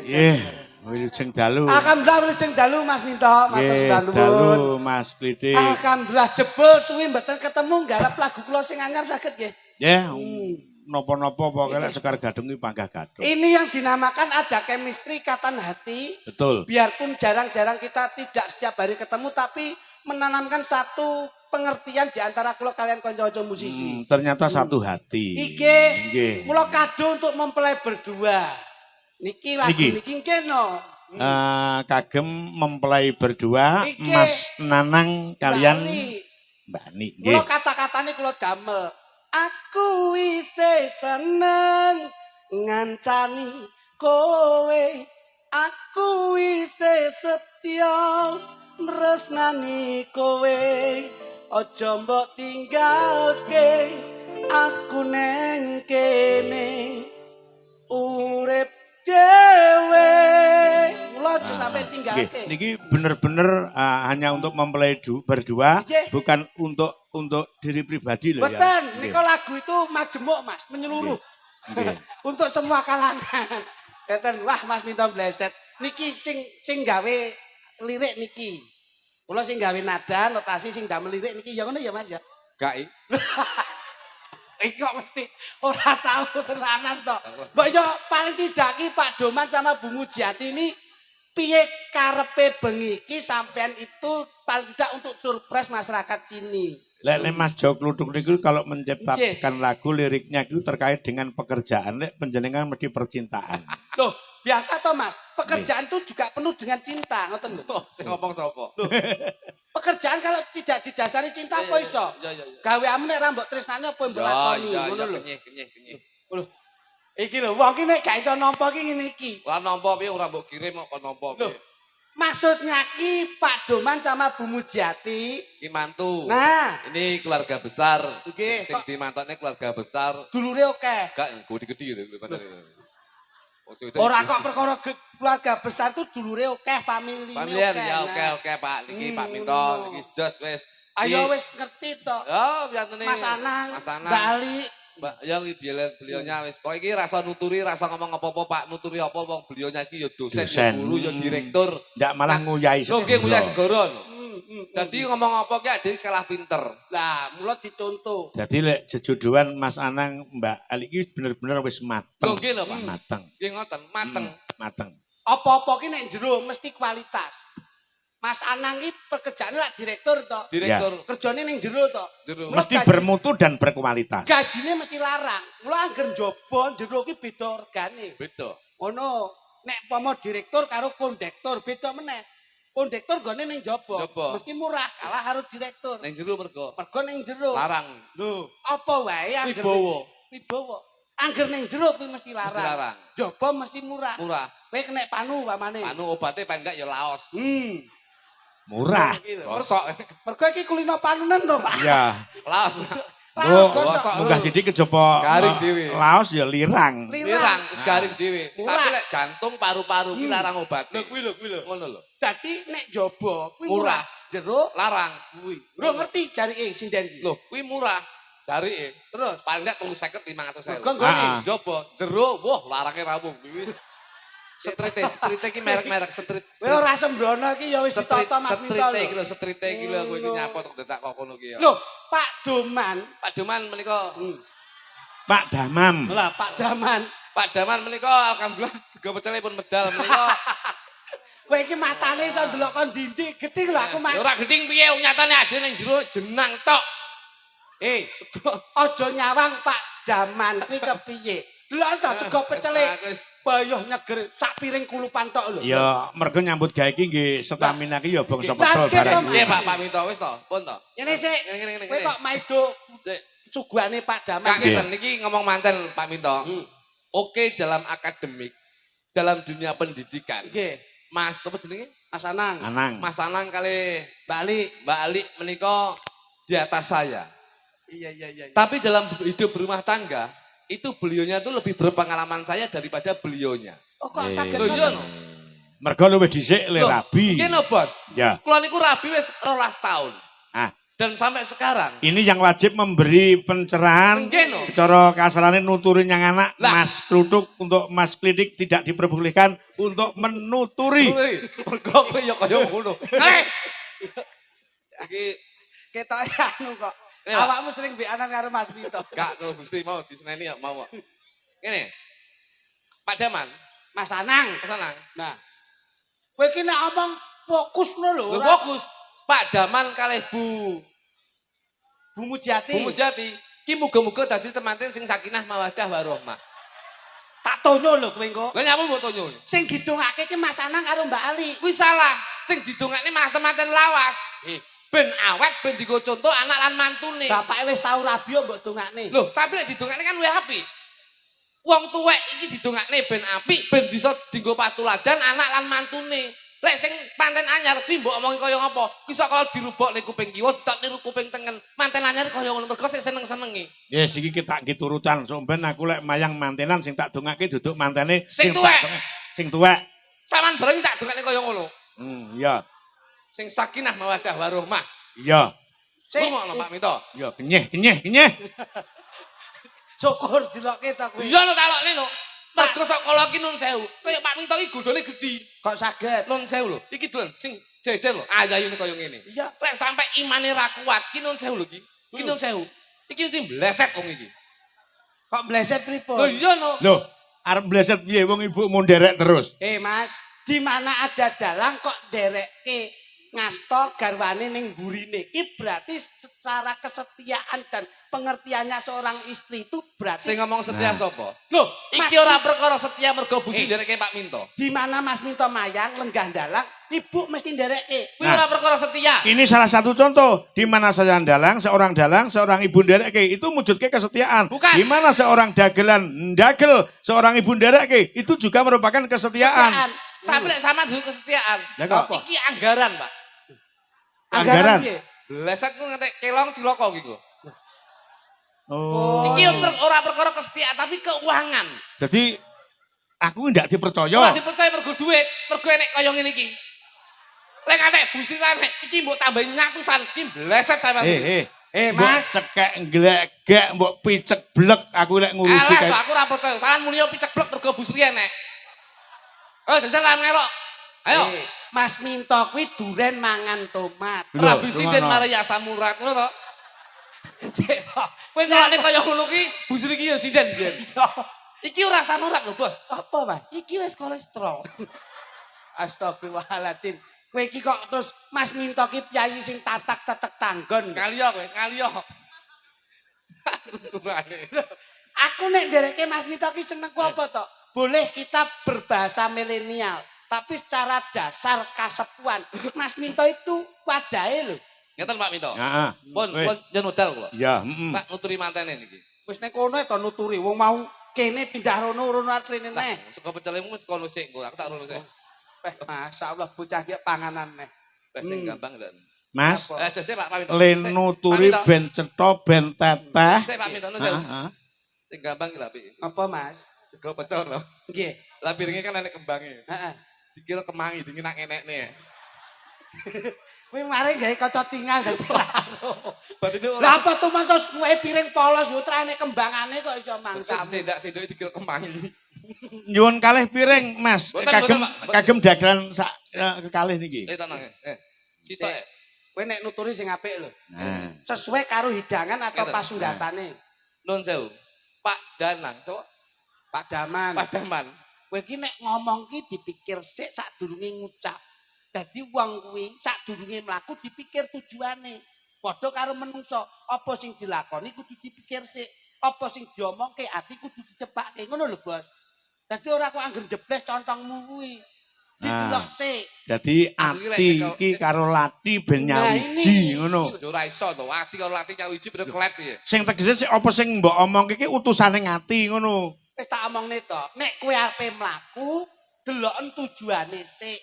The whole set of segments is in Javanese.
Nggih, wilujeng dalu. Alhamdulillah wilujeng dalu Mas Minto, matur Dalu nuwun. Mas Klitik. Alhamdulillah jebul suwi mboten ketemu garap lagu kula sing anyar saged nggih. Nggih, napa-napa pokoke Sekar Gadung iki panggah gadung. Ini yang dinamakan ada chemistry ikatan hati. Betul. Biarpun jarang-jarang kita tidak setiap hari ketemu tapi menanamkan satu pengertian di antara kula kalian kanca-kanca musisi. Ternyata satu hati. Nggih. Kula kado untuk mempelai berdua. Niki lagu niki keno. Kagem mempelai berdua Iki, Mas Nanang kalian Mbak Ni. Kula kata-katane kula damel. Aku isih seneng ngancani kowe. Aku isih setya tresnani kowe. Aja mbok tinggalke aku neng kene. Urip dhewe. Mula aja sampai tinggalke. Niki bener-bener hanya untuk mempelai berdua, bukan untuk diri pribadi loh ya. Betul, niko lagu itu majemuk Mas, menyeluruh. Untuk semua kalangan. Betul, wah Mas Minto Bleset. Niki sing gawe lirik niki. Kula sing gawe nada, notasi sing damel lirik niki ya ngono ya Mas ya. Gak Iki kok mesti ora tahu tenanan to. Mbok yo paling tidak ki Pak Doman sama Bu Mujiati ini piye karepe bengi iki sampean itu paling tidak untuk surprise masyarakat sini. Lek Mas Jo Kluduk niku kalau menciptakan lagu liriknya itu terkait dengan pekerjaan, lek penjenengan mesti percintaan. Loh, biasa toh Mas, pekerjaan itu juga penuh dengan cinta, ngoten lho. sing ngomong sapa? Pekerjaan kalau tidak didasari cinta apa iso? Gawe amene ra mbok tresnani apa mbok lakoni, ngono lho. Kenyih. Lho. Iki lho, wong ki nek gak iso nampa ki ngene iki. Ora nampa piye ora mbok kirim kok nampa piye. Maksudnya ki Pak Doman sama Bu Mujiati Iki mantu. Nah, ini keluarga besar. Nggih, Sing dimantokne keluarga besar. dulure akeh. Gak gede-gede lho pancen. Ora kok perkara keluarga besar tuh dulure akeh, familine akeh. Familiar ya oke Pak. Niki Pak Minto, niki jos wis. Ayo wis ngerti to. Oh, biasane Mas Anang, Mas Anang. Bali. Mbak, ya beliaunya wis. Kok iki rasa nuturi, rasa ngomong apa-apa Pak, nuturi apa wong beliaunya iki ya dosen, ya guru, ya direktur. Ndak malah nguyahi Lho nggih nguyah segoro lho. Hmm. Dadi ngomong apa ki dhewe kalah pinter. Lah, mula dicontoh. Jadi lek jejodohan Mas Anang Mbak Ali iki bener-bener wis mateng. Lho nggih lho Pak. Mateng. Nggih ngoten, mateng. Mateng. Apa-apa ki nek jero mesti kualitas. Mas Anang ki pekerjaane lak direktur to. Direktur Kerjane ning jero to. jero. Mesti bermutu dan berkualitas. Gajine mesti larang. Mula angger njaba jero ki beda regane. Beda. Ngono. Nek pomo direktur karo kondektur beda meneh. Kondektur gone ning jaba. Mesti murah kalah karo direktur. Ning jero mergo. Mergo ning jero. Larang. Lho, apa wae angger wibawa. Angger ning jero kuwi mesti larang. Mesti larang. Jaba mesti murah. Murah. Kowe kena panu pamane. Panu obate paling enggak ya laos. Murah. Gosok. Mergo iki kulino panunen to, Pak. Iya. Laos. Laos gosok. gosok. Munggah sithik kejaba Garing dhewe. laos ya lirang. Lirang, wis garing dhewe. Murah. Tapi lek jantung paru-paru ki larang obat. Lho kuwi lho. Ngono lho. Dadi nek jaba kuwi Murah. murah. Jero Larang. kuwi. Lho ngerti jarike sinden iki. Lho, kuwi murah. Jarike. Terus Paling enggak 350 500.000. mergo nggone. Jopo, jero, wah larange rawuh wis. Street iki merek-merek street. Kowe ora sembrono iki ya wis ditata Mas Minto. Street iki lho kowe iki nyapa tok detak kok kono ki ya. Lho, Pak Doman. Pak Doman menika Pak Damam. Lah Pak Daman. Pak Daman menika alhamdulillah sego pecele pun medal menika. Kowe iki matane iso ndelok kon dindik geting lho aku Mas. Ya ora geding piye nyatane ade ning jero jenang tok. Aja nyawang Pak Daman iki kepiye? Delok to sego pecele. Bayuh nyeger sak piring kulupan tok lho. Ya mergo nyambut gawe iki nggih stamina iki ya bangsa Lah, pecel nggih, barang. Tom. Nggih Pak Minto wis to, pun to. Ini sik. Ngene. Kowe kok maido Sik. suguhane Pak Daman. Kak ngeten niki ngomong manten Pak Minto. Oke dalam akademik, dalam dunia pendidikan. Nggih, Mas apa jenenge? Mas Anang. Anang. Mas Anang kali Bali. Mbak Ali menika di atas saya. Iya. Tapi dalam hidup berumah tangga, itu beliaunya tuh lebih berpengalaman saya daripada beliaunya. Oh kok saged Lho iya ngono? no. Mergo luwih dhisik le Loh, rabi. Nggih no, Bos. Ya. Kula niku rabi wis 12 tahun. Ah, Dan sampai sekarang Ini yang wajib memberi pencerahan. Nggih, no. Cara kasarane nuturi yang anak Lah. Mas Kluthuk untuk Mas Klidik tidak diperbolehkan untuk menuturi. mergo kowe ya kaya ngono. Iki Ketok anu kok. Iya. Awakmu sering beanan karo Mas Minto. gak kalau Gusti mau diseneni ya mau. Ngene. Pak Daman, Mas Anang. kesana. Nah. Kowe iki nek omong fokus lho. Lho fokus. Pak Daman kalih Bu Mujati. Bu Mujati. Ki muga-muga dadi temanten sing sakinah mawaddah warahmah. Tak tonyo lho kowe engko. Lah nyapa mbok tonyo? Sing didongake ki Mas Anang karo Mbak Ali. Kuwi salah. Sing didongakne malah temanten lawas. Ben awet ben digo contoh anak lan mantune. Bapake wis tau rabi mbok dongakne. Loh, tapi nek didongakne kan luwih apik. Wong tuwek iki didongakne ben apik, ben bisa dienggo patuladan anak lan mantune. Lek sing panten anyar kuwi mbok omongi kaya ngapa? Kuwi sok kalau dirubokne kuping kiwa, tak niru kuping tengen. Manten anyar kaya ngono mergo sing seneng-senengi. Yes, iki kita nggih turutan. Somben aku lek mayang mantenan sing tak dongake duduk mantene Sing tak tuwek. dongake sing tuwek. Saman bareng tak dongakne kaya ngono. Iya. Sing sakinah mawaddah warahmah. Iya. Sing ngono Pak Minto. Iya, kenyeh. Syukur dilokke to kowe. Iya no talokne no. Mergo sok kala iki nun sewu. Kaya Pak Minto iki godhone gedhi. Kok saged? Nun sewu lho. Iki dolen sing jejer lho. Ayayune kaya ngene. Iya. Lek sampe imane ra kuat, ki nun sewu lho iki. Ki nun sewu. Iki mesti bleset wong iki. Kok bleset Lho pripun? iya no. Loh, arep bleset piye wong ibu mau nderek terus. Mas, di mana ada dalang kok nderekke ngasto garwane ning burine. Iki berarti secara kesetiaan dan pengertiannya seorang istri itu berarti Sing ngomong setia sapa? Loh, Iki ora perkara setia mergo busi nderekke Pak Minto. di mana Mas Minto mayang lenggah dalang, ibu mesti nderekke. Kuwi ora perkara setia. Ini salah satu contoh di mana saya dalang, seorang ibu ndereke itu mujudke kesetiaan. Bukan. Di mana seorang dagelan ndagel, seorang ibu ndereke itu juga merupakan kesetiaan. Tapi lek sama dulu kesetiaan. Lah kok? Iki anggaran, Pak. Anggaran. piye? Bleset ku ngetek kelong ciloko gitu. Oh. Iki ora perkara kesetiaan tapi keuangan. Jadi aku ndak dipercaya. Ora dipercaya mergo duit, mergo enek kaya ngene iki. Lek atek busiran iki mbok tambahi nyatusan, iki bleset sampean. Mas, cekek glegek mbok picek blek aku lek ngurusi Alah, kayak aku ora percaya. Saran muni picek blek mergo busri enek. Oh, jajal lan ngelok. Ayo. Mas Minto kuwi duren mangan tomat. Lho, Rabi Siden rungono. Maria Samurat ngono to. Sik to. Kowe ngelokne kaya ngono ki busri iki ya Siden biyen. Iki ora samurat lho, Bos. Apa, Mas? Iki wis kolesterol. Astagfirullahaladzim. Kowe iki kok terus Mas Minto ki piyayi sing tatak-tatak tanggon. Kaliyo kowe, kaliyo. Tunturane. Aku nek ndereke Mas Minto ki seneng ku apa to? Boleh kita berbahasa milenial, tapi secara dasar kasepuan Mas Minto itu wadahe lho. Ngeten Pak Minto. Heeh. Pun yen modal kula. Ya, Tak nuturi mantene niki. Wis nek kono to nuturi wong mau kene pindah rono atrene neh. Saka pecelemu kono sik engko aku tak rono sik. Masyaallah bocah ki panganan neh. Wis sing gampang lho. Mas, Sik Pak Minto. len nuturi ben cetha ben teteh. Sik Pak Minto sewu. Heeh. Sing gampang ki lho apik. Apa, Mas? Sego pecel lho. Nggih. Lah piringe kan enek kembange. Heeh. Dikira kemangi dingin nak enekne. Kowe mari gawe kaca tinggal dadi laro. Batine Lah apa tuh mantos kowe piring polos yo trane kembangane kok iso mangsa. sendak-sendoke dikira kemangi. Nyuwun kalih piring, Mas. Boten, Kagem boten, Pak. kagem dagelan sak kekalih niki. Tenang. Sitok. Kowe nek nuturi sing apik lho. Nah. Sesuai karo hidangan atau Ngeten. pasunggatane. Nun sewu. Pak Danang, coba Pak Daman. Pak Daman. Kowe iki nek ngomong ki dipikir sik sadurunge ngucap. Dadi wong kuwi sadurunge mlaku dipikir tujuane. Padha karo menungso, apa sing dilakoni kudu dipikir sik. Apa sing diomongke ati kudu dicepake. Ngono lho, Bos. Dadi ora kok angger jebles contongmu kuwi. Didelok sik. Dadi ati iki karo lati ben Nah, nyawiji ini. ngono. Yo ora iso to. Ati karo lati nyawiji beda kelet piye. Sing tegese sik apa sing mbok omongke iki utusane ngati ngono. Wis tak omongne to, nek kowe arepe mlaku, deloken tujuane sik.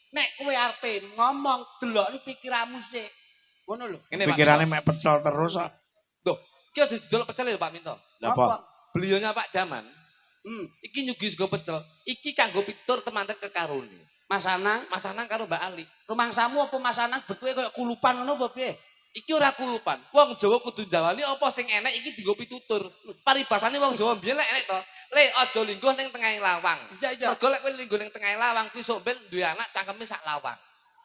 Nek kowe arepe ngomong, deloken pikiranmu sik. Ngono lho. Ngene Pak. Pikirane mek pecel terus kok. Loh, ki aja didelok pecel ya Pak Minto. Lah apa? Beliaunya Pak Daman. Hmm, Iki nyugi sego pecel. Iki kanggo pitur temanten kekarone. Mas Anang, Mas Anang karo Mbak Ali. rumangsamu apa Mas Anang bentuke koyo kulupan ngono apa piye? Iki ora kulupan. Wong Jawa kudu njawani apa sing enek iki dienggo pitutur. Paribasane wong Jawa biyen lek enek to. Le aja lingguh ning tengahing lawang. Iya. Mergo lek kowe lingguh ning tengahing lawang kuwi sok ben duwe anak cangkeme sak lawang.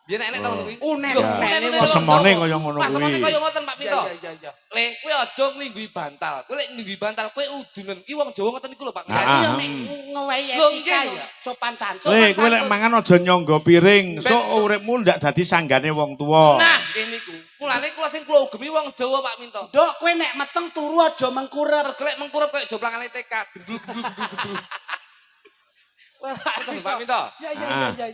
Biyen enek to ngono kuwi. Unen. Lho, Ya. unen-unen wong Pesemone Jawa. kaya ngono Pesemone kuwi. kaya ngoten Pak Pinto. Iya. Le kowe aja nglingguhi bantal. Kowe lek nglingguhi bantal kowe udunen. Ki wong Jawa ngoten iku lho Pak. Ah, Jadi yo ah. mek ngowahi Lho, etika nggih, ya, sopan santun. Le, kowe lek mangan aja nyangga piring. Ben- Sok uripmu ndak dadi sanggane wong tuwa. Nah, kene iku. Mulane kula sing kula ugemi wong Jawa Pak Minto. Nduk kowe nek meteng turu aja mengkurep. Mergo lek mengkurep koyo joplangane TK. Gendul-gendul. Betul Pak Minto. Ya.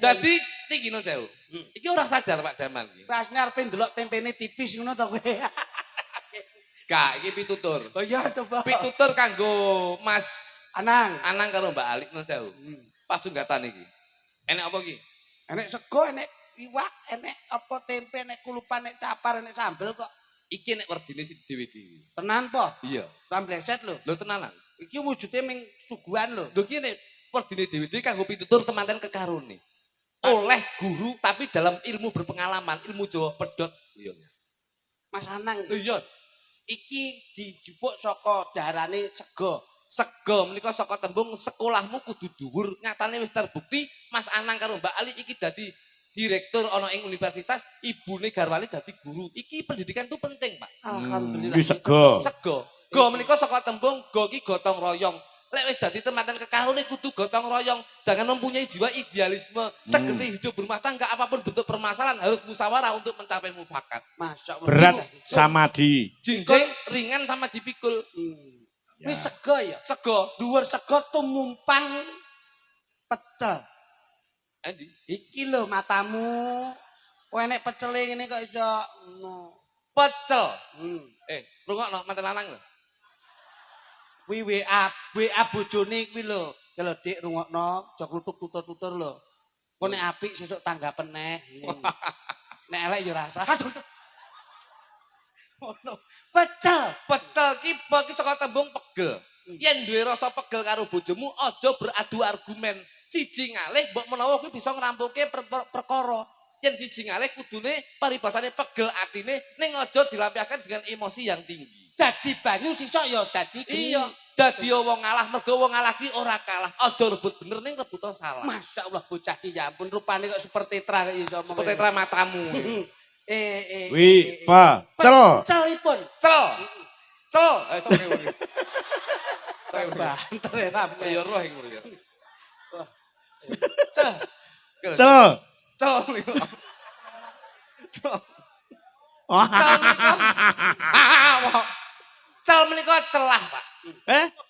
Dadi iki nun Jawa. Iki ora sadar Pak Daman iki. Pasne arep ndelok tempene tipis ngono to kowe. Gak, iki pitutur. Oh iya coba. Pitutur kanggo Mas Anang. Anang karo Mbak Alik nun Jawa. Pasunggatan iki. Enek apa iki? Enek sego, enek iwak, enek apa tempe, enek kulupan, enek capar, enek sambel kok. Iki nek werdine sing dhewe-dhewe. Tenan po? Iya. Rambleset lho. Lho tenanan. Iki wujude ming suguhan lho. Lho iki nek werdine dhewe-dhewe kanggo pitutur temanten kekarone. Oleh guru tapi dalam ilmu berpengalaman, ilmu Jawa pedhot. Iya. Mas Anang, Iya. iki dijupuk saka darane sego. Sego menika saka tembung sekolahmu kudu dhuwur. Nyatane wis terbukti Mas Anang karo Mbak Ali iki dadi direktur ana ing universitas, ibune garwane dadi guru. Iki pendidikan itu penting, Pak. Alhamdulillah. Wis sego. Sego. Go menika saka tembung go ki gotong royong. Lek wis dadi temanten kekarone kudu gotong royong. Jangan mempunyai jiwa idealisme. Tegese hidup berumah tangga apapun bentuk permasalahan harus musyawarah untuk mencapai mufakat. Masya Allah. Berat samadi. Jinjing ringan sama dipikul. Ini sego ya. Sego. Dhuwur sego tumumpang pecel. Endi? Iki lho matamu. Kowe enek pecele ngene kok iso ngono. Pecel. Hmm. Rungokno manten lanang lho. Kuwi WA bojone kuwi lho. Ya lho Dik rungokno, aja kluthuk tutur-tutur lho. Kok nek apik sesuk tanggapen neh. Nek elek ya rasa. Ngono. Pecel. Pecel ki saka tembung pegel. Yen duwe rasa pegel karo bojomu aja beradu argumen. Siji ngalih mbok menawa kuwi bisa ngrampuke perkara. Yen siji ngalih kudune paribasane pegel atine ning aja dilampiaskan dengan emosi yang tinggi. Dadi banyu sisok ya dadi geni. Iya, dadi wong ngalah mergo wong ngalah ki ora kalah. Aja rebut bener ning rebut salah. Masya Allah bocah iki ya ampun rupane kok super tetra kok iso ngomong. Seperti tetra matamu. Wi, pa, cel. Pecelipun. Cel. Cel. Sok ngene. Saya Banter ya rame. ya roh iki ngono ya. Cel. Cel. Cel niku. Cel. Wah. Cel menika celah, Pak.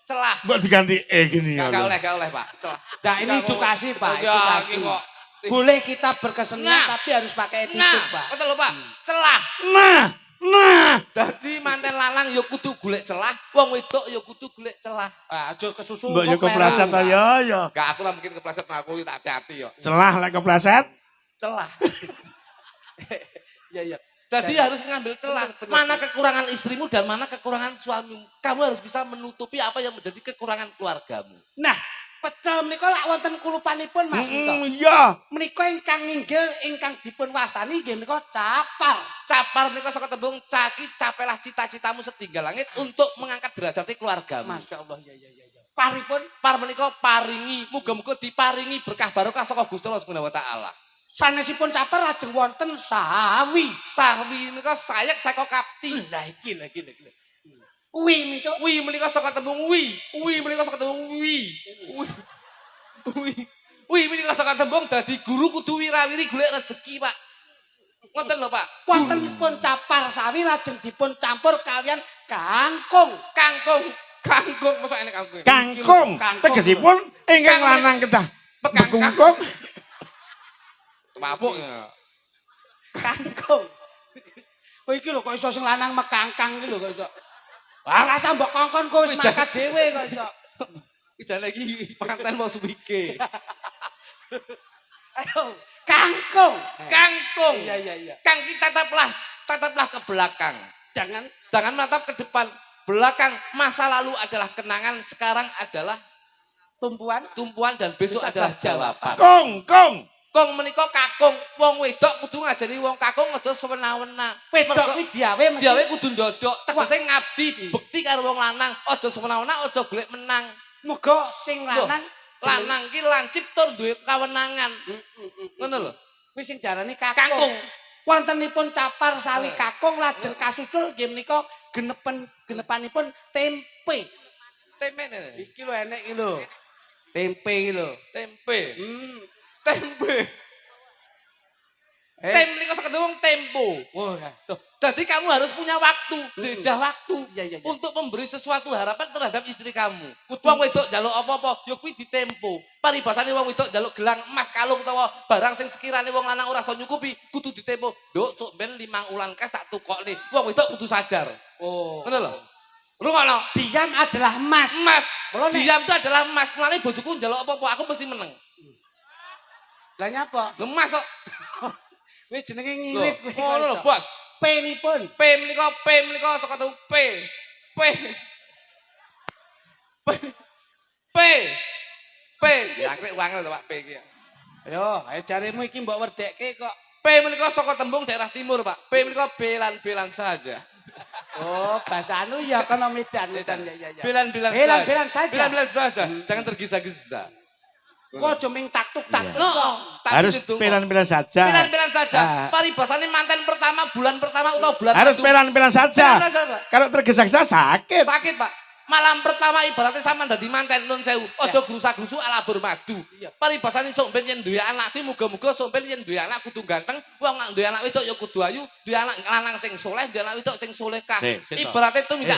Celah. Mbok diganti gini ya. Gak oleh, Pak. Celah. Nah ini edukasi Pak, Ya, edukasi. iki kok. Boleh kita berkesenian Nah. tapi harus pakai Nah, attitude Pak. betul lho, Pak. Celah. Nah. Dadi manten lanang ya kudu golek celah, wong wedok ya kudu golek celah. Aja kesusu Mbok yo kepleset ta ya. Gak aku lah mungkin kepleset aku tak hati-hati yo. Celah lek kepleset. Celah. Iya. Jadi harus mengambil celah. Mana kekurangan istrimu dan mana kekurangan suamimu. Kamu harus bisa menutupi apa yang menjadi kekurangan keluargamu. Nah, pecel menika lak wonten kulupanipun Mas Minto. Iya. Menika ingkang inggil ingkang dipun wastani nggih menika capar. Capar menika saka tembung caki capelah cita-citamu setinggal langit untuk mengangkat derajat keluargamu. Masya Allah ya. Paripun Par menika paringi, muga-muga diparingi berkah barokah saka Gusti Allah Subhanahu wa taala. sanesipun capar lajeng wonten sawi. Sawi menika sayek saka kapti. Lah iki. Wi menika Wi menika saka tembung wi. Wi menika saka tembung wi. Wi menika saka tembung dadi guru kudu wirawiri golek rezeki, Pak. Ngoten lho, Pak. wontenipun capar sawi lajeng dipun campur kalian kangkung. Kangkung mosok enek kangkung. Kangkung. Tegesipun ingkang lanang kedah. Bekungkung. Mabuk ya. Kangkung. Oh iki lho kok iso sing lanang mekangkang iki lho kok iso. Wah rasa mbok kongkon kok wis makat dhewe kok iso. Iki jane iki panganten mau suwike. Ayo, kangkung. Kangkung. Iya. Kang kita tataplah ke belakang. Jangan menatap ke depan. Belakang masa lalu adalah kenangan, sekarang adalah tumpuan tumpuan dan besok adalah jawaban. Kong. Kong menika kakung, wong wedok kudu ngajari wong kakung aja sewena-wena. Wedok kuwi diawe mesti. Diawe kudu ndodok, tegese ngabdi bekti karo wong lanang, aja sewena-wena, aja golek menang. Muga sing lanang Lanang ki lancip tur duwe kawenangan. Ngono lho. kuwi sing diarani kakung. Kakung. Wontenipun capar sali kakung lajeng kasusul nggih menika genepanipun tempe. Tempe ne. Iki lho enek iki lho. Tempe iki lho. Tempe. Tempe. Tem menika sakit wong tempo. Oh, Jadi kamu harus punya waktu, jeda waktu iya. untuk memberi sesuatu harapan terhadap istri kamu. Wong wedok njaluk apa-apa, ya kuwi ditempo. Paribasane wong wedok njaluk gelang emas kalung utawa barang sing sekirane wong lanang ora iso nyukupi, kudu ditempo. Nduk, sok ben 5 ulan kas tak tukokne. Wong wedok kudu sadar. Oh. Ngono lho. Rungokno, Diam adalah emas. emas. Mulane- Diam itu adalah emas. Mulane bojoku njaluk apa-apa, aku mesti meneng. Lah nyapa? Lho emas kok. Kuwi jenenge ngirit kuwi. Ngono lho, Bos. Penipun. P menika saka telu P. P. Diakrek wangel to Pak P iki. Ayo jarimu iki mbok werdekke kok. P menika saka tembung daerah timur, Pak. P menika belan-belan saja. Oh, bahasa anu ya kono Medan. Ya. Belan-belan Belan-belan saja. Belan-belan saja. Jangan tergesa-gesa. Kok aja ming taktuk-taktuk. No, Harus pelan-pelan saja. Pelan-pelan saja. Paribasane manten pertama, bulan pertama utawa bulan Harus kedua. pelan-pelan saja. Pelan-pelan saja. Kalau tergesa-gesa sakit. Sakit, Pak. Malam pertama ibaratnya sampean dadi manten nun sewu. Aja grusak-grusuk ala bermadu. Paribasane sok ben yen duwe anak kuwi muga-muga sok ben yen duwe anak kudu ganteng, wong nek duwe anak wedok ya kudu ayu, duwe anak lanang sing soleh, duwe anak wedok sing solehah. Ibaratnya itu minta.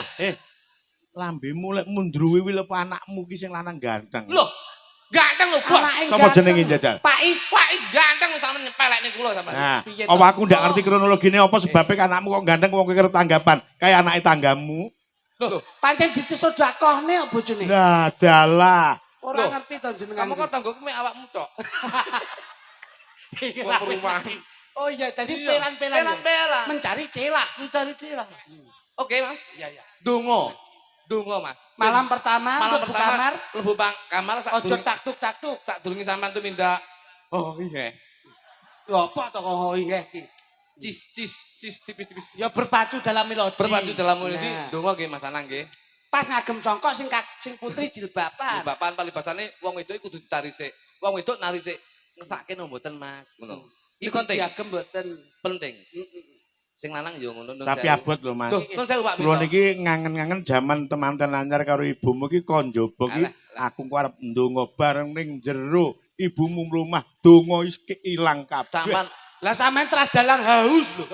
Lambemu lek mundruwi wi lepo anakmu ki sing lanang ganteng. Loh, ganteng lho, Bos. Sapa jenenge jajal? Pak Is ganteng sampean nyepelekne kula sampean. Nah, apa aku ndak ngerti kronologine apa sebabnya anakmu kok ganteng wong kira tanggapan kayak anake tanggamu. Loh, Pancen disedakohne kok bojone. Nah, dalah. Ora Loh, ngerti to jenengan. kamu kok tanggoku mek awakmu tok. Iya, Wong perumahan. Oh iya, tadi Iya, pelan-pelan. pelan-pelan. Mencari celah. Mencari celah. Oke, Mas. Iya. Dongo. Dongo, Mas. Malam pertama Malam mlebu pertama kamar, lebu kamar ojo taktuk-taktuk. sak durunge sampean tuh minta oh iya. Lho apa to kok iya iki? Cis tipis-tipis. Ya berpacu dalam melodi. Berpacu dalam melodi. Nah. Dongo nggih Mas Anang nggih. Pas ngagem songkok sing putri jilbaban. Bapak palibasane wong wedok kudu ditari sik. Wong wedok nari sik. Ngesake no mboten Mas. Ngono. Iki Niku penting. diagem mboten. Penting. Sing lanang yo ngono. Tapi abot lho, Mas. Loh, nun sewu Pak Kulo Minto. niki ngangen-ngangen jaman temanten anyar karo ibumu ki kon njaba ki aku ku arep ndonga bareng ning jero ibumu mlumah donga iki ilang kabeh. Sampean Lah sampean tradalang haus lho.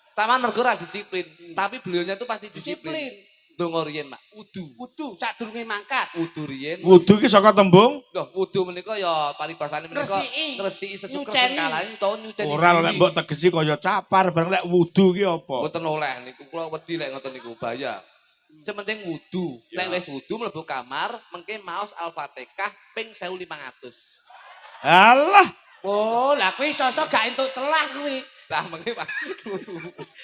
Sama mergo ora disiplin, tapi beliaunya itu pasti disiplin. Dongo riyen, Mak. Wudu sadurunge mangkat. Wudu riyen. Wudu ki saka tembung Loh, wudu menika ya paribasane menika ngresiki sesuker Nyuceni. kalahin utawa nyuceni. ora lek mbok tegesi kaya capar bareng lek wudu ki apa? Mboten oleh niku kula wedi lek ngoten niku bahaya. Sementing wudu. Lek wis wudu mlebu kamar, mengke maos Al-Fatihah ping 1500. Alah, Oh, lah kuwi sosok gak entuk celah kuwi. Lah mengke Pak.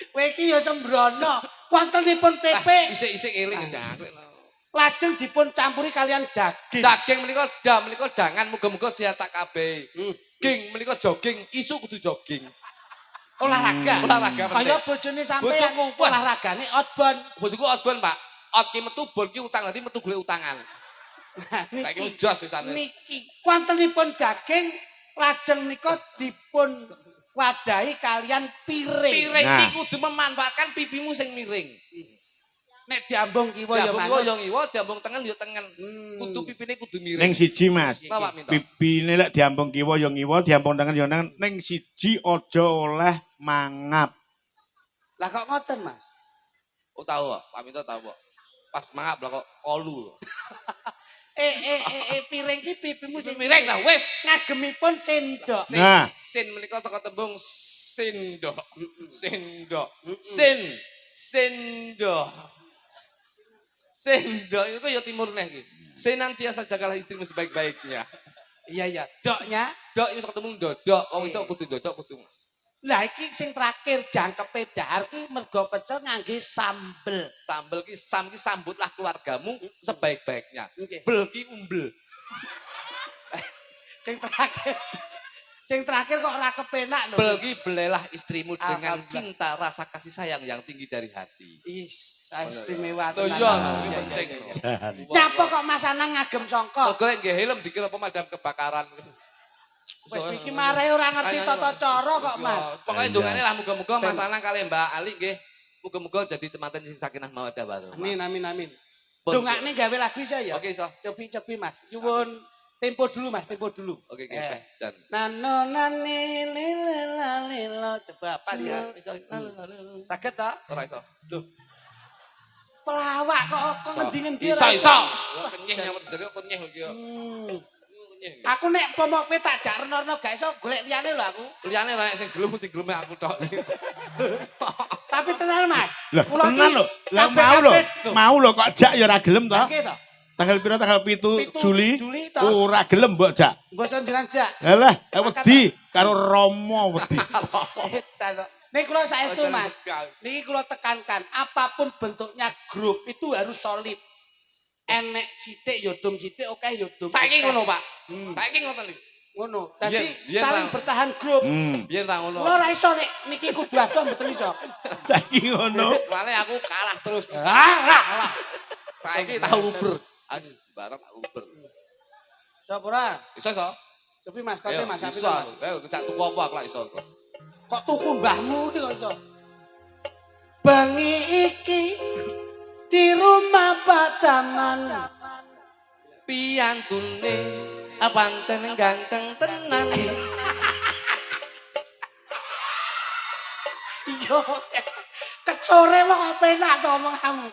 Kowe iki ya sembrono. Wontenipun TP Isik-isik eling ya. lajeng dipun campuri kalian daging. Daging menika dangan muga-muga sehat sak kabeh. Ging menika jogging, isu kudu jogging. Olahraga. Olahraga penting. Kaya bojone sampean Bojoku, wah. olahragane outbound. Bojoku outbound, Pak. Out ki metu bol ki utang dadi metu golek utangan. Nah, Saiki niki. jos pisane. Niki wontenipun daging lajeng nika dipun wadahi kalian piring. Piring Nah. iki kudu memanfaatkan pipimu sing miring. Nek diambung kiwa ya Diambung manut. yo ngiwa, diambung tengen yo tengen. Kudu pipine kudu miring. ning siji Mas. Apa, Pak Minto? Pipine lek diambung kiwa ya ngiwa, diambung tangan ya tangan ning siji aja oleh mangap. Lah kok ngoten, Mas? Oh tahu kok, Pak Minto tahu kok. Pas mangap lah kok kolu. Piring ki pipimu sing Miring lah wis. ngagemipun sendok. Sin, Nah. sin menika teko tembung sendok. Sendok. Sendok. Sendok itu ya timur neh iki. Senantiasa jagalah istrimu sebaik-baiknya. Iya. Doknya. Dok itu ketemu dodok, wong itu kudu dodok kudu. Lah iki sing terakhir jangkepe dahar ki mergo pecel ngangge sambel. Sambel ki sambutlah keluargamu sebaik-baiknya. Nggih. Bel ki umbel. Sing terakhir. Sing terakhir kok ora kepenak lho. Pergi belilah istrimu dengan Alhamdulillah. cinta rasa kasih sayang yang tinggi dari hati. Is, istimewa Oh tenan. iya, ini Iya, penting. iya, iya. Jahan. Nyapa kok Mas Anang ngagem songkok? Golek nggih helm dikira pemadam kebakaran. Wis iki mare ora ngerti tata cara kok, Mas. Pokoke Iya. dongane lah muga-muga Mas Anang kali Mbak Ali nggih. Muga-muga jadi temanten sing sakinah mawaddah warahmah. Amin, amin, amin. Pun. Dongakne gawe lagu iso ya? Oke iso. Cepi-cepi, Mas. Nyuwun tempo dulu, Mas, tempo dulu. Oke nggih, Jan. Nano nani lila lila coba apa ya? Iso. Sakit ta? Ora iso. Pelawak kok ngendi-ngendi Iso iso. Kenyih nyamut dari kenyih iki yo. Kenyih. Aku nek pomo kowe tak jak reno gak iso golek liyane lho aku. Liyane nek sing gelem mesti geleme aku tok. Tapi tenan, Mas. Lah Kula tenan iki lho. Lah mau lho kok jak ya ora gelem to. Oke to. Tanggal piro tanggal 7 Juli. Juli to. Ora gelem mbok jak. Bosan jenengan jak. Alah, wedi karo Romo wedi. Nih kula saestu, Mas. Niki kula tekankan, apapun bentuknya grup itu harus solid. Enek sithik ya dum sithik, oke ya dum. Saiki ngono, Pak. Hmm. Saiki ngoten iki. Ngono. Dadi Biyen saling ra. bertahan grup. Biyen ra ngono. Kula ora iso nek niki kudu ado mboten iso. Saiki ngono. Soale aku kalah terus. Lah. Saiki tak uber. Aku bareng tak uber. Iso ora? Iso iso. Tapi Mas, kote Mas, tapi iso. Mas. Ayo cak tuku apa aku lak iso kok. Kok tuku mbahmu iki kok iso? Bengi iki di rumah Pataman. Piantune pancen ganteng tenan. Yo, kecore kok penak to omong kamu.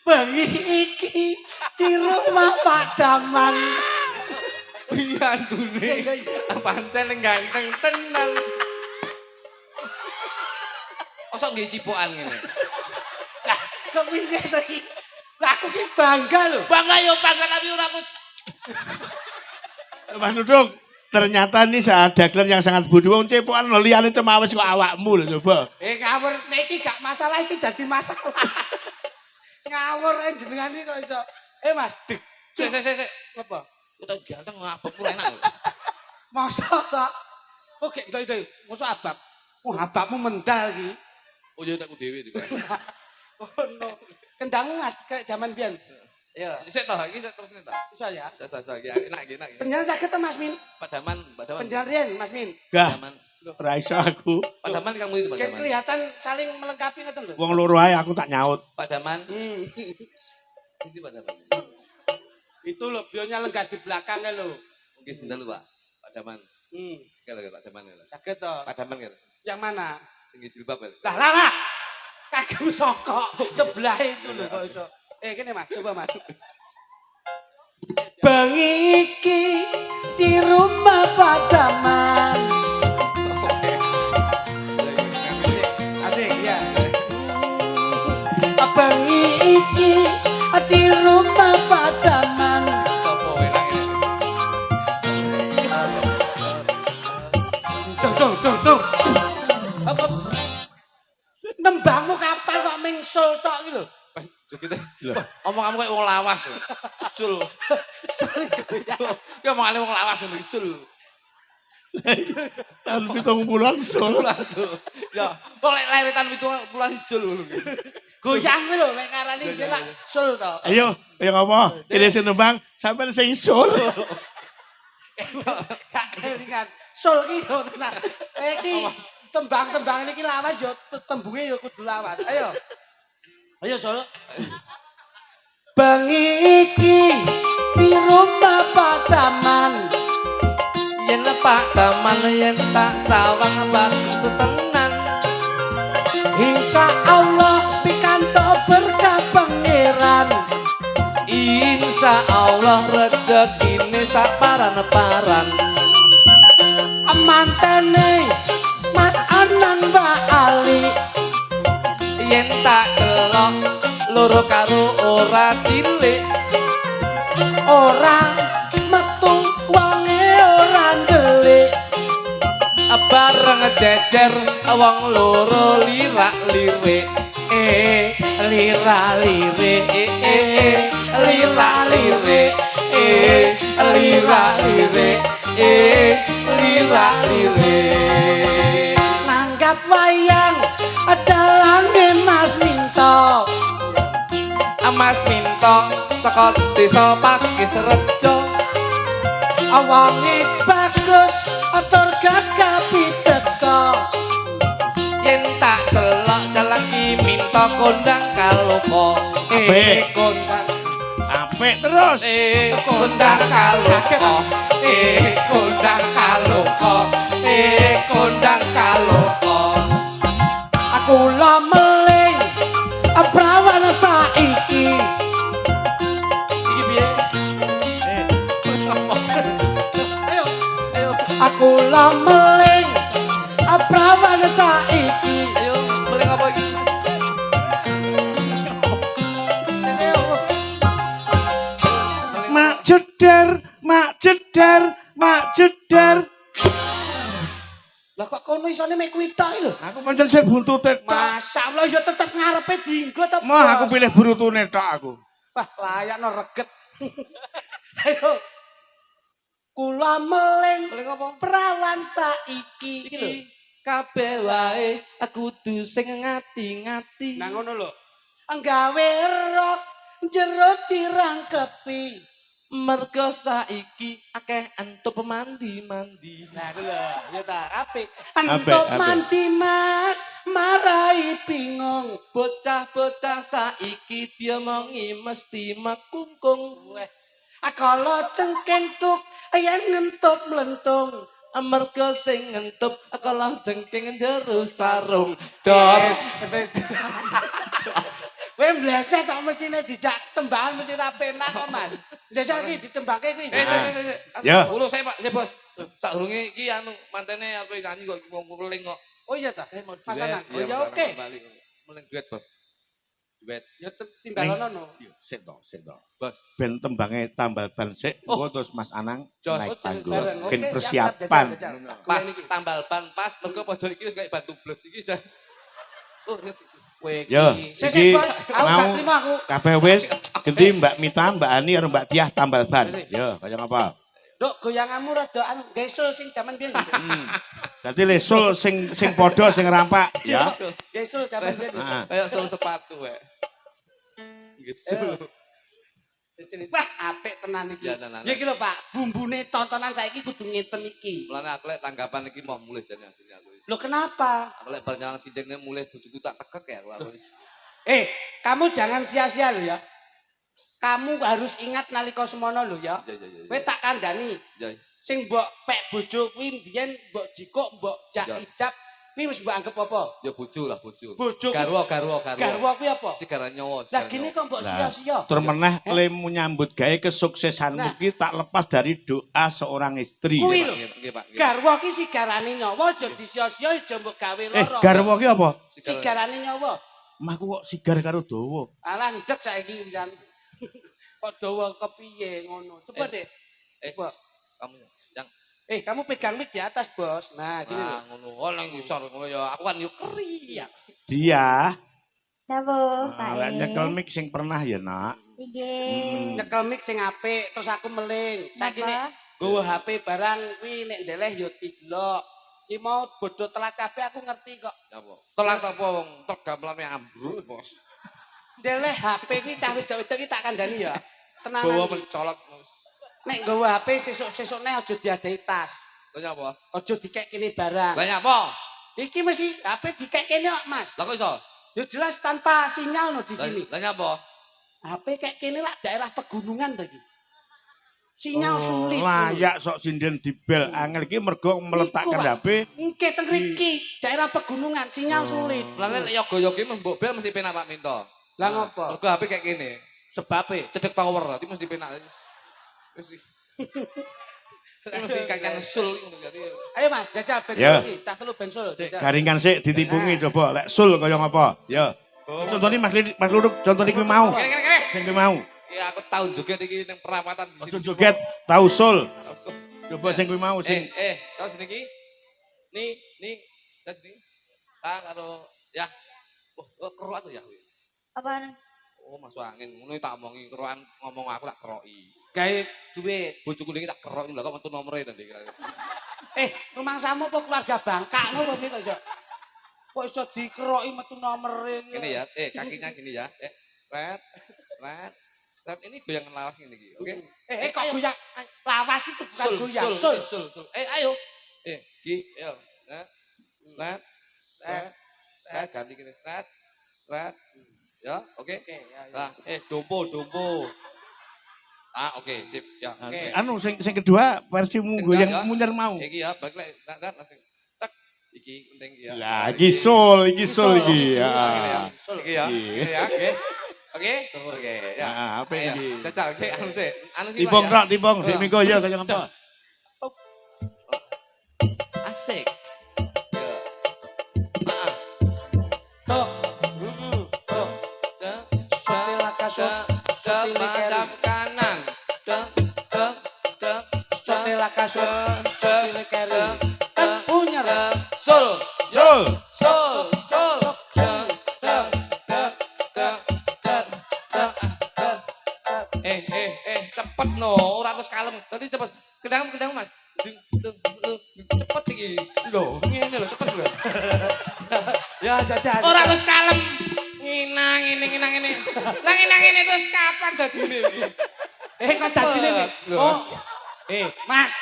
Bengi iki di rumah Pak Daman. Piantune pancen ganteng tenan. Osok nggih cipokan ngene. Lah, kepiye to iki? Lah aku ki bangga lho. Bangga yo bangga tapi ora aku. Mas Nudung, ternyata ini ada kalian yang sangat budi. Wong cepokan lho liyane cemawis kok awakmu lho coba. Ngawur nek iki gak masalah iki dadi masalah. Ngawur jenengan iki kok iso. Mas, dik. Sik. Apa? Udah ganteng ngabek ora enak. Masa ta? Oke, itu. Masa abab. Oh, ababmu mendal iki. Oh ya aku dhewe iki. Oh no. Kendangmu Mas kayak zaman biyen. Iya. Sik toh iki terus ta. Bisa ya. Sasa enak. Penjara sakit to Mas Min? Padaman. Penjara riyen Mas Min. Gah, Padaman. ora iso aku. Padaman kamu itu Kayak padaman. kelihatan saling melengkapi ngoten lho. Wong loro ae aku tak nyaut. Padaman. Ini padaman. Itu lho bionya lenggah di belakangnya lho. Mungkin sebentar lu, Pak. Padaman. Kalau padaman ya. Sakit to. Padaman kan. Yang mana? Sing jilbab ya. Lah. Kagem songkok sebelah itu lho kok iso. Kene Mas, coba Mas. Bengi iki di rumah Padaman. Asik ya. Bengi iki di rumah Padaman. Sopo enak ya. Tuh. Apa? Nembangmu kapan kok mingsul tok iki lho? Jogetnya. Omong kamu kayak wong lawas. Sul. Ya omongane wong lawas ngono sul. Tahun 70-an sul. Langsung. Ya, kok lek lairitan 70 sul ngono. Goyang kuwi lho nek ngarani iki lak sul to. Ayo ngapa? Ini sing nembang sampean sing sul. Gak kelingan. Sul ki yo tenan. Iki tembang-tembang niki lawas yo tembunge yo kudu lawas. Ayo Sul. Bengi iki di rumah Padaman. Yen Pak Taman yen tak sawang bagus tenan. Insya Allah pikantuk berkah pangeran. Insya Allah rezekine saparan-paran. Mantene Mas Anang Mbak Ali. Yen tak delok loro karo ora cilik. Ora metu wonge ora ndelik. Bareng jejer wong loro lirak-lirik. Lira-lirik. Lirak-lirik. Lirak-lirik. lirik nanggap wayang dalange Mas Minto Mas Minto saka desa Pakis Rejo awange bagus atur gagah piteksa yen tak delok celeki Minto kondang kaloka Apik. kondang Apik terus. kondang kaloka kondang kaloka kondang kaloka aku lameling prawan saiki iki piye ayo ayo aku lameling prawan saiki ayo beling apa iki Mak jedar, mak jedar, mak jedar. lah kok kono isone mek kuwi tok lho Aku pancen sing buntute tok. masyaallah ya tetep ngarepe dienggo to Mah aku pilih burutune tok aku. wah layakno reget ayo kula meling beling apa prawan saiki iki lho kabeh wae aku kudu sing ngati-ngati nah ngono lho nggawe rok jero dirangkepi mergo saiki akeh entuk mandi-mandi nah ku lho ya ta apik Apik, entuk apik. mandi Mas marai bingung bocah-bocah saiki diomongi mesti makungkung weh akala cengkeng tuk yen ngentuk mlentung mergo sing ngentup kala jengking jero sarung dor Kowe mleset kok mestine dijak tembakan mesti ra penak kok Mas. Jajal iki ditembake kuwi. Ya. Ulo saya Pak, saya Bos. Sadurunge iki anu mantene arep nyanyi kok wong meling kok. Oh iya ta? Saya mau duet. Pasangan. Oh Iya, ya mau oke. kembali. Meling duet, Bos. Duet, Ya timbalono no. Sik to, sik to. Bos. Ben tembange tambal ban sik, engko terus Mas Anang Jos. naik Oh, panggung. bareng. Ben Oke, persiapan. siap, jajal. Pas tambal ban pas mergo pojok iki wis kayak batu bles iki sudah. Oh, Kowe Yo, Sik iki Bos, aku gak mau trimo aku. kabeh wis ganti Mbak Mita, Mbak Ani karo Mbak Tiah tambal ban. Yo, kaya apa? Dok goyanganmu rada anu gesul sing jaman biyen. Dadi lesul sing padha sing rampak, ya. Gesul jaman biyen. Heeh. kayak sol sepatu wae. Gitu. Wah, apik tenan iki. Ya, tenan. Ya iki lho Pak, bumbune tontonan saiki kudu ngeten iki. Mulane aku lek tanggapan iki mau mulih jane asline aku wis. Loh kenapa? Aku lek bar nyang sindenge mulih bojoku tak tekek ya aku wis. Kamu jangan sia-sia lho ya. Kamu harus ingat nalika semono lho ya. Ya ya ya. Kowe tak kandhani. Ya. Sing mbok pek bojo kuwi mbiyen mbok jikuk, mbok jak Ya. ijab, kuwi wis mbok anggap apa? Ya bojo lah bojo. Bojo. Garwa. Garwa kuwi apa? Sigara nyawa. Lah gini kok mbok Lah, sia-sia. Tur meneh lemu nyambut gawe kesuksesanmu Nah. ki tak lepas dari doa seorang istri. Kuwi lho. Nggih, Pak. nggih. Garwa ki sigarane nyawa aja disia-sia aja mbok gawe lara. Garwa ki apa? Sigarane nyawa. Mahku kok sigar karo dawa. Alah ndek saiki pisan. Kok dawa kepiye ngono. Coba deh. Bos, kamu yang Kamu pegang mic di atas, Bos. Nah, gini lho. ngono. Oh, nang ngisor ngono ya. Aku kan yo keri ya. Dia Napa, Pak? lek nyekel mic sing pernah ya, Nak. Nggih. Nyekel mic sing apik terus aku meling. Saiki Napa? nek nggawa HP barang kuwi nek ndeleh ya didelok. Iki mau bodho telat kabeh aku ngerti kok. Apa? Telat apa wong tok gamplane ambruk, Bos. Ndeleh HP kuwi cah wedok-wedok iki tak kandhani ya. Bawa Tenanan. iki. mencolot, Bos. Nek nggawa HP sesuk-sesukne aja diadahi tas. Lah nyapa? Aja dikek kene barang. Lah nyapa? Iki mesti HP dikek kene kok, Mas. Lah kok iso? Ya jelas tanpa sinyal no di sini. Lah nyapa? HP kayak kene lah daerah pegunungan tadi. Sinyal sulit. Layak sok sinden dibel angel iki mergo meletakkan Iku, Pak. HP. Nggih teng mriki, daerah pegunungan sinyal sulit. Lah lek yoga-yoga mbok bel mesti penak Pak Minto. Lah ngopo? Mergo HP kayak gini. Sebabe. Cedek tower dadi mesti penak. Mesti. Mesti kakek sul ngono dadi. Ayo Mas, jajal bensul Ya. iki, cah telu bensul. jajal. Garingan sik ditipungi coba lek sul kaya ngapa. Ya. Contohnya Mas Luruk, contohnya kuwi mau. Kene. Sing kuwi mau. Ya aku tahun joget iki ning perawatan. Ojo joget, tau sul. Coba sing kuwi mau sing Tahu sini ki? Nih, saya sini. Tak karo ya. Oh, keruan tuh ya. Apa? Oh, masuk angin. Ngono tak omongi keruan ngomong aku tak keroki. gawe duit. Bojoku niki tak kerok lho kok metu nomere to niki. Rumangsamu apa keluarga bangkakno apa piye kok iso? Kok iso dikeroki metu nomere iki? Ini ya, kakinya gini ya. Sret, sret, sret. Ini goyangan lawas ini iki, oke? Kok goyang lawas itu bukan goyang. Sul. Ayo. Iki, ayo. Sret, sret, sret. Ganti gini, sret, sret. Ya, oke? Nah, dompo. Ah, oke, sip. Ya, oke. Anu sing kedua versimu goyang ya. munyer mau. Iki ya, balik lek sret langsung. Tek. Iki penting iki ya. Lah, iki sul iki. Ya. Iki ya. Ini ya, oke. Oke, ya. Nah, apa Ayo, iki? Jajal, oke, anu sih. Timbong rak, timbong. Dek Miko ya kaya apa? Asik. Ya. Tuh. Tuh. Semacam kanan. Setelah kasut, stile keri. Punyer. Sul. Sul. Cepet no, ora terus kalem. Tadi cepet. Kedang Mas. Cepet iki. Lho, ngene lho, cepet lho. Ya jajan. Ora terus kalem. Nginang ini. Lah nginang ini terus kapan dadine iki? Kok dadine iki? Oh. Mas,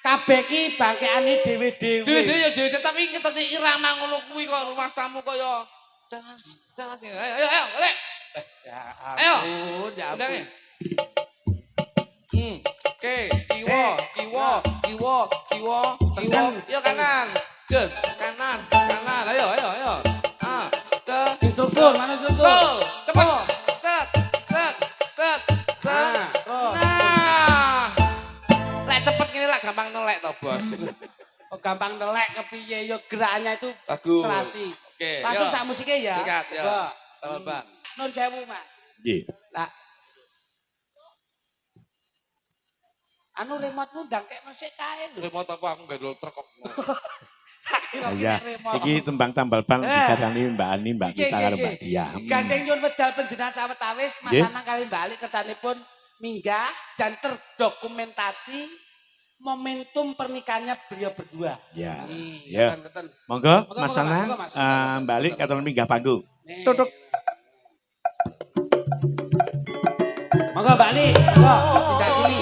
kabeh iki bangkeane dhewe-dhewe. Dhewe ya dhewe tapi ngeteni irama ngono kuwi kok rumah tamu kaya das. Ayo, Lek. Ya Ayo. ampun, ya Udah ampun. ya. Oke, kiwo. Yo kanan. Gus, kanan. Ayo. Ah, Struktur, mana struktur? Sul, cepet. Set. Nah. Lek cepet ngene lah gampang nelek to, Bos. Oh, gampang nelek kepiye yo gerakannya itu Bagus. serasi. Oke, Langsung yo. sak musiknya ya. Sikat, yo. Coba. Teman, Bang. Nun sewu, Mas. Nggih. Lah. Anu remote-mu ndangkekno sik kae lho. Remote apa aku gandol truk kok. Ya, iki tembang tambal ban disarani Mbak Ani, Mbak kita karo Mbak Dia. Gandeng nyun wedal panjenengan sawetawis Mas Nggih. Anang kali balik kersanipun minggah dan terdokumentasi momentum pernikahannya beliau berdua. Ya. Nih, Ya. ngeten. Monggo Monggo, Mas monggo, Anang monggo, Mas. balik katon minggah panggung. Nih. Tutuk. Monggo balik, monggo tidak sini.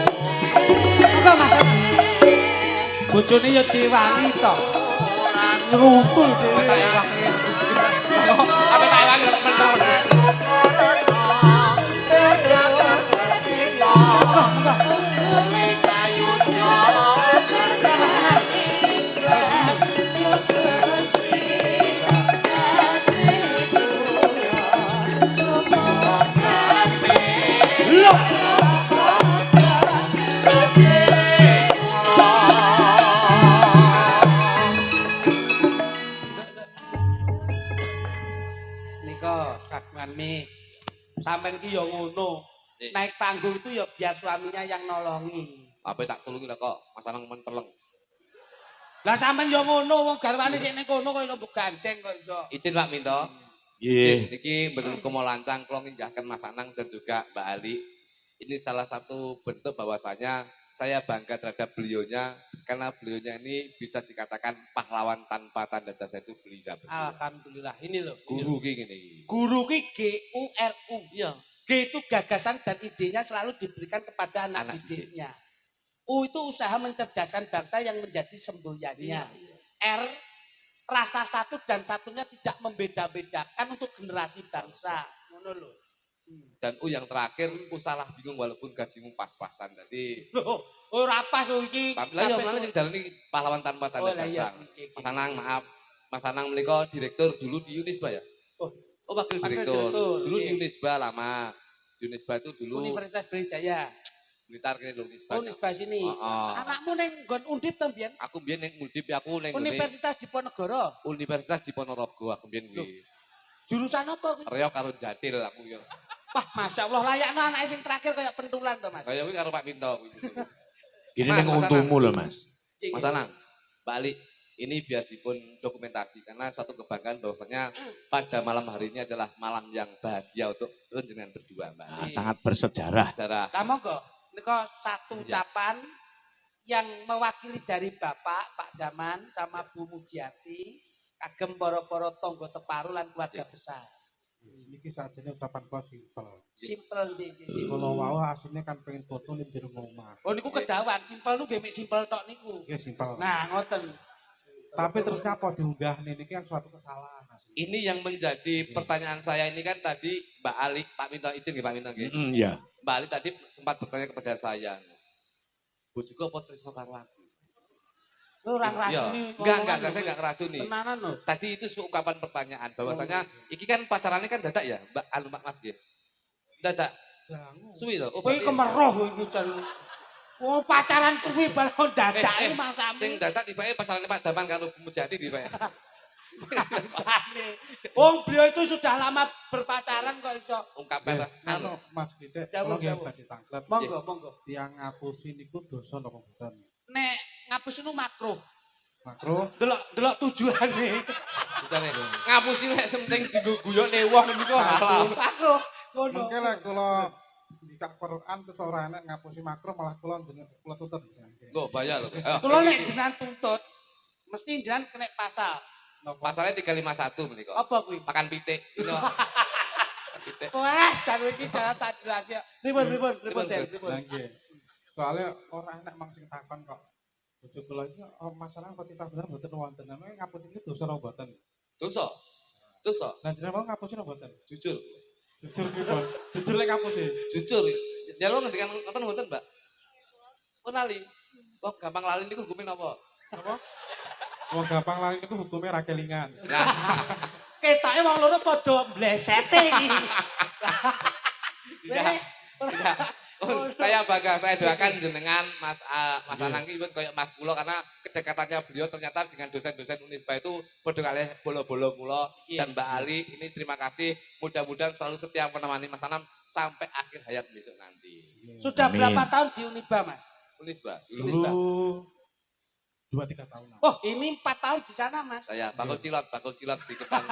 Monggo Mas Anang. Bojone ya diwangi to. Ngrungkul dhewe. Apa tak ewangi lho temen-temen. Nika kagungan mik. Sampeyan ki ya ngono. Naik panggung itu ya biar suaminya yang nolongin. Apa tak tulungi lah kok, Mas Anang menteleng. Lah sampeyan ya ngono wong garwane sik ning kono kok mbok gandeng kok iso. Izin Pak Minto. Nggih. Niki mboten kumo lancang kula nginjahkan Mas Anang dan juga Mbak Ali. Ini salah satu bentuk bahwasanya saya bangga terhadap beliaunya karena beliaunya ini bisa dikatakan pahlawan tanpa tanda jasa itu beliau. Alhamdulillah. Ini loh. Guru ki ngene iki. Guru ki GURU. Iya. G itu gagasan dan idenya selalu diberikan kepada anak didiknya. U itu usaha mencerdaskan bangsa yang menjadi semboyannya. R rasa satu dan satunya tidak membeda-bedakan untuk generasi bangsa. Ngono lho. Dan yang terakhir salah bingung walaupun gajimu pas-pasan. Jadi Loh, ora pas lho iki. tapi lah yang mana sing dalani pahlawan tanpa tanda lah iya. jasa. Mas Anang maaf. Mas Anang menika direktur dulu di Unisba ya? Oh, wakil direktur. direktur, Dulu iya. di Unisba lama. Di Unisba itu dulu Universitas Brawijaya. Blitar kene lho Unisba. Unisba sini. Heeh. Anakmu ning nggon Undip to mbiyen? Aku mbiyen ning Undip aku ning Universitas Diponegoro. Universitas Diponorogo aku mbiyen kuwi. Jurusan apa kuwi? Reok karo Jatil aku yo. Wah, Masya Allah layakno anake sing terakhir kayak pentulan to, Mas. Kaya kuwi karo Pak Minto kuwi. Gini Mas, ning Mas untumu lho, Mas. Mas Anang, balik ini biar dipun dokumentasi karena suatu kebanggaan bahwasanya pada malam hari ini adalah malam yang bahagia untuk jenengan berdua, Mbak. Nah, sangat bersejarah. Sejarah. Lah monggo, nika satu Iya. ucapan yang mewakili dari Bapak Pak Daman sama Bu Mujiati kagem para-para tangga teparu lan keluarga besar. Iki sajane ucapan kula simpel. Simpel nggih. Kula wau asline kan pengen foto ning jero omah. Oh niku kedawan, simpel nu nggih mek simpel tok niku. Nggih simpel. Nah, ngoten. Tapi terus ngapa diunggah niki kan suatu kesalahan asline. Ini yang menjadi pertanyaan saya ini kan tadi Mbak Ali, Pak Minto izin nggih Pak Minto nggih. Ya. Mbak Ali tadi sempat bertanya kepada saya. Bojoku apa tresno karo aku? Lu orang Iya. racuni. Enggak, saya enggak ngeracuni. Tenanan lho. Tadi itu ungkapan pertanyaan bahwasanya iki kan pacarannya kan dadak ya, Mbak Anu Mbak Mas nggih. Dadak. Dangu. Suwi to. Oh, Kowe berarti- kemeroh iki jan. Oh, pacaran suwi balon dadak iki masamu. Sing dadak tibake pacarane Pak Daman karo Bu Mujati tibake. Bangsane. Wong beliau itu sudah lama berpacaran kok iso. Ungkapan Anu Mas Gede, Jawab, kula nggih jawab. badhe tanglet. Monggo, monggo. Tiang ngapusi niku dosa napa mboten? Nek ngapus itu makruh. Makro, Delok tujuane. Bisane ngapusi lek penting dienggo guyone wong niku halal. Makruh. Ngono. mungkin lek kula dikak Quran terus ora enak ngapusi makro malah kula kula tutup. Lho bahaya lho. Kula nek jenengan tuntut mesti jenengan kena pasal. Pasalnya 351 menika. Apa kuwi? Pakan pitik. Itu. Pitik. Wah, jan iki jangan tak jelas ya. Pripun, Den, pripun. Lah nggih. Soalnya ora enak mang sing takon kok. Bojo kula iki masalah kok cinta bener mboten wonten. Nang ngapusi iki dosa napa mboten? Dosa. Dosa. Lah jenengan mau ngapusi napa mboten? Jujur. Jujur ki, Bon. Jujur lek ngapusi. Jujur. Jalur ngendikan ngoten mboten, Mbak? Oh lali. Wah, gampang lali niku hukume napa? Apa? Wong gampang lali niku hukume ra kelingan. Nah, Ketoke wong loro padha blesete iki. tidak. Wes. Tidak. Oh, saya bangga, saya doakan jenengan Mas Mas Anang iki koyo Mas kula karena kedekatannya beliau ternyata dengan dosen-dosen Unisba itu padha kalih bolo-bolo kula Iya. dan Mbak Ali ini terima kasih. Mudah-mudahan selalu setia menemani Mas Anam sampai akhir hayat besok nanti. Sudah Amin. berapa tahun di Uniba, Mas? Unisba. Dulu 2-3 tahun. Oh, ini 4 tahun di sana, Mas. Saya bakul cilot di depan.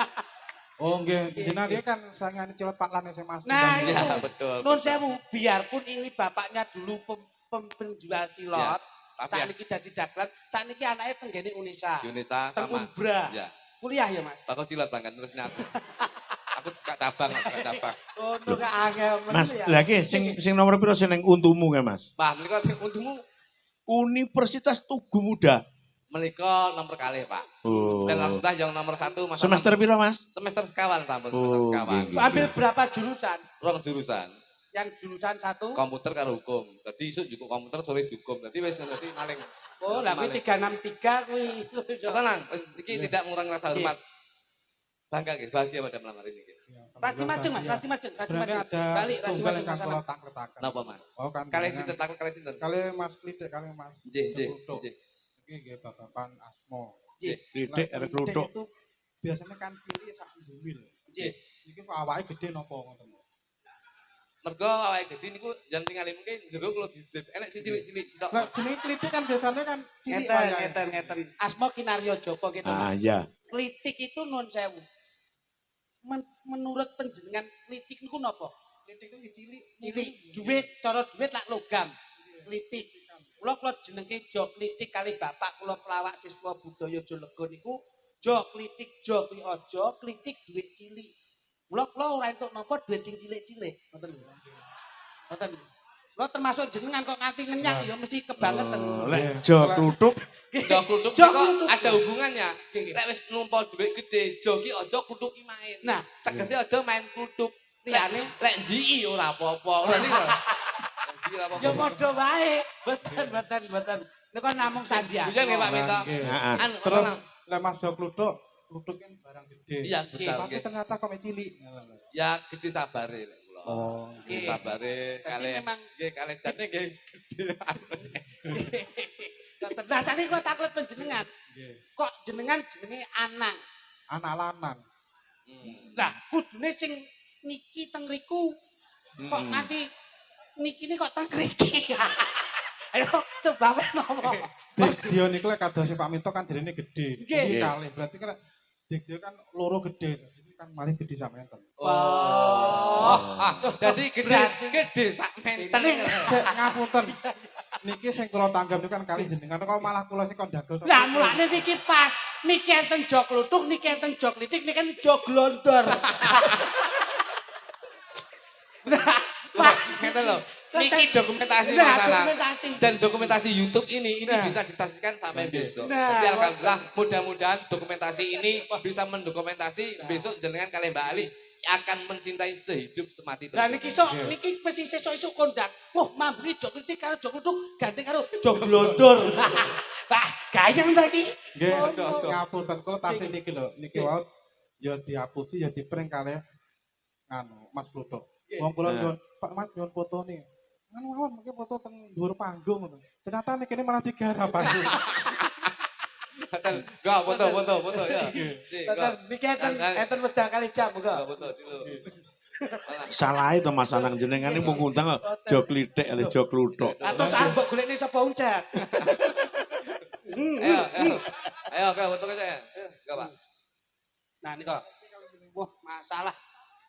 Oh nggih, jenengan dia kan sangane cilot Pak Lan SMA. Nah, Iya, itu. betul. Nun sewu, biarpun ini bapaknya dulu penjual cilot, Tapi saat ya, ini jadi daglan, saat ini anaknya tenggene Unesa. Indonesia Teng sama. Umbra. Ya, Kuliah ya, Mas? bakul cilot bangga terusnya aku. Aku buka cabang, buka cabang. Oh, nu gak angel Mas, men ya. lagi sing nomor piro sing ning untumu ke, Mas? Pak, menika untungmu Universitas Tugu Muda. menika nomor kalih, Pak. Oh. Dan alhamdulillah yang nomor 1 Mas Semester piro, Mas? semester sekawan sampun Oh, semester sekawan. nggih. Ambil berapa jurusan? Rong jurusan, Yang jurusan 1? komputer karo hukum. Dadi isuk juga komputer sore hukum. Dadi wis dadi maling. Oh, lah kuwi 363 kuwi. Senang, wis iki tidak mengurangi rasa hormat. Bangga nggih, bahagia pada malam hari ini. nggih. Rati majeng, Mas, rati majeng, rati Sebenarnya majeng. ada Balik, rati setunggal majeng yang kan Mas kula Anam. tangkretaken. Napa, Mas? Oh kan. Kalih jenengan- sinten takut kalih sinten? Kalih Mas Klitik, kalih Mas. Nggih, nggih, Cekutuk. nggih. Iki nggih babakan Asmo. Didik arek kluthuk. itu biasanya kan cilik sak ndumil. Nggih. Iki kok awake gede napa ngoten. Mergo awake gede niku jan tingali mungkin jero kula didip. Enek sing cilik-cilik sitok. Lah jenenge Klitik kan biasanya kan cilik Ngeten, ngeten. Asmo Kinaryo Joko gitu, Ah, Mas. ya. Klitik itu non sewu. Menurut penjenengan klitik niku napa? Klitik itu cilik. Cilik, duit, cara duit lak logam. Klitik. Kula jenenge Jo Klitik kali bapak kula pelawak siswa budaya Jolego niku Jo Klitik, Jo kuwi aja, klitik duit cilik. Kula ora entuk napa duit sing cilik-cilik. Ngoten lho. Ngoten. Kula termasuk jenengan kok nganti ngenyak ya mesti kebangetan. Oh, lek jo kluthuk Jo kutuk Jo niku kutuk. ada hubungannya. Lek wis numpal dhuwit gede, jo ki aja kutuki main. Nah, tegese aja main kutuk. liyane Lek njiki ora apa-apa. Ngono niku. Njiki ora ya apa-apa. padha wae. Mboten. Niku namung sandiaga. Hujan nggih Pak Minto. Heeh. Anu Terus Mas lek Mas Jo kluthuk kan barang gede. Iya, besar Tapi nggih. ternyata kok cilik. Ya gede sabare lek kula. kula. Oh, Nggih nggih. sabare Tapi kalih memang nggih kalih jane nggih gedhe. nah sakniki kula taklet panjenengan. nggih. Kok jenengan jenenge Anang. Anak lanang. Lah kudune sing niki teng riku kok nanti niki ini kok teng mriki. Ayo sebabnya napa? Dik dia niku lek kados Pak Minto kan jenenge gede. Nggih. Iki kalih berarti kan dik dia kan loro gede. Ini kan malah gede sampean. Oh. Dadi gedhe sak menten. Sik ngapunten. Niki sing kula tanggap niku kan kali jenengan kok malah kula sing kon dagel. Lah mulane niki pas. Niki enten jog kluthuk, niki enten jog litik, niki enten jog glondor. Nah, pas Ngeten lho. Niki dokumentasi Nah, masalah. dokumentasi. Dan dokumentasi YouTube ini Nah. bisa disaksikan sampai besok. Nah, Jadi alhamdulillah mudah-mudahan dokumentasi ini bisa mendokumentasi besok jenengan kalian Mbak Ali akan mencintai sehidup semati Lah berjuang. niki sok niki mesti sesuk-esuk kondak. Wah, mambri jog litik karo jog kluthuk gandeng karo jog glondor. Wah, gayeng ta iki. Nggih, ngapunten kula tasih niki lho. Niki wae ya dihapusi ya diprank kalih nganu Mas Pluto. Wong kula nyuwun Pak Mas nyuwun fotone. Nganu mawon mungkin foto teng dhuwur panggung ngono. Ternyata niki malah digarap Pak. Enggak, foto ya. Tenan niki enten wedang kali jam monggo. Foto dulu. Salah itu Mas Anang jenengan ini mau ngundang jog litik oleh jog kluthuk. Atau saat mbok golekne sapa uncet. Ayo, foto ke saya. Enggak, Pak. Nah nika. Wah, masalah.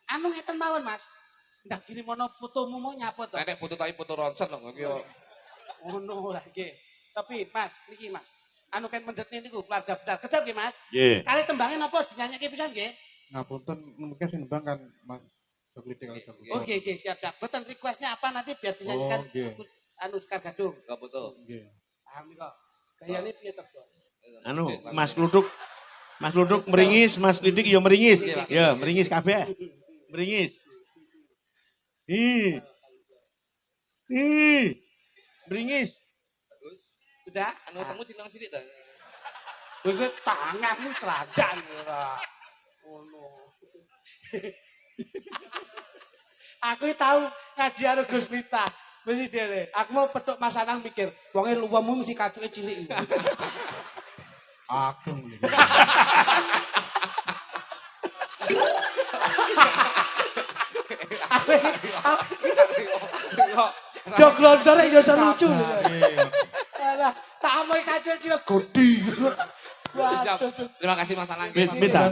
Anu ngeten mawon, Mas. Ndak kiri mono fotomu mau nyapa to? Nek foto tapi foto ronsen lho iki yo. Ngono lah nggih. Tapi Mas, niki Mas. Anu kan mendetne niku keluarga besar. Kedap nggih, Mas. Nggih. Kali tembangnya napa dinyanyike pisan nggih? Ngapunten mungkin sing nembang kan Mas Jogli kali Jogli. Oh nggih nggih siap. Boten requestnya apa nanti biar dinyanyikan Oh, nggih. anu Sekar Gadung. Enggak foto. Nggih. Paham nika. Gayane piye to, Bos? Anu, Mas Kluthuk meringis, Mas Lidik ya meringis. Ya, meringis kabeh. Meringis. Meringis. Sudah? Anu temu cinang sithik ta. Kowe iki tanganmu serajan ora. Ngono. Aku tahu ngaji karo Gus Miftah. Mesti dene. Aku mau petuk Mas Anang mikir, wonge luwemu mesti kacuke cilik. Ageng. Jog glondor yo iso lucu. Alah, tak amoy kacuke cilik godi. Siap. Terima kasih Mas Anang. Minta.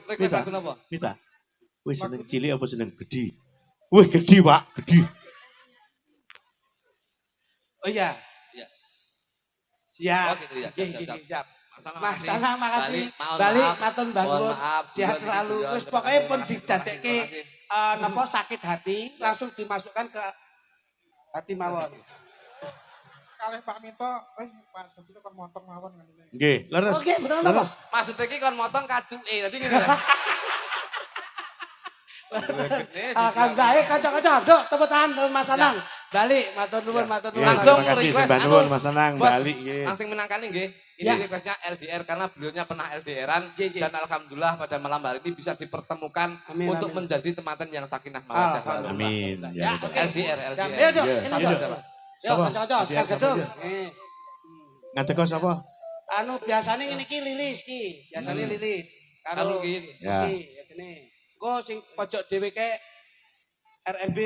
Request lagu napa? Kita. Wis seneng cilik apa seneng gede? Wih, gede, Pak, gede. Oh iya. Iya. Siap. Oh gitu ya. Nggih, siap. Mas Mas Anang makasih. Mohon Balik maaf. matur Mohon bangun. maaf. Sehat Juga selalu. juga. Terus pokoknya pun Terima didadekke kasih. napa sakit hati langsung dimasukkan ke hati mawon. Kalih Pak Minto, Pak Jogli kon motor mawon ngene. Nggih, leres. Oke, betul napa? Leres. Maksudnya iki kon motong kacuke. Dadi ngene lho. Alhamdulillah, kaca-kaca, dok, tepuk tangan Mas Anang. Balik, matur nuwun, matur nuwun. Ya, Langsung terima kasih request sembah anu, nuwun Mas Anang Bos, balik nggih. Langsung menangkan nggih. Ini Ya. requestnya LDR karena beliaunya pernah LDRan J, J. dan alhamdulillah pada malam hari ini bisa dipertemukan Amin, untuk amin. menjadi temanten yang sakinah mawaddah warahmah. Amin. Ya, Ya, oke. LDR. Ya, ayo, dok, Iya, ini iya. dok. Yo, Sapa? kaca-kaca, Iya, Sekar sapa Gadung. dia? Ngateko sapa? Anu biasane ngene iki lilis ki, biasane lilis. Karo Karo iki. Ya. iki, ya gini. Engko sing pojok dhewe ke RMB.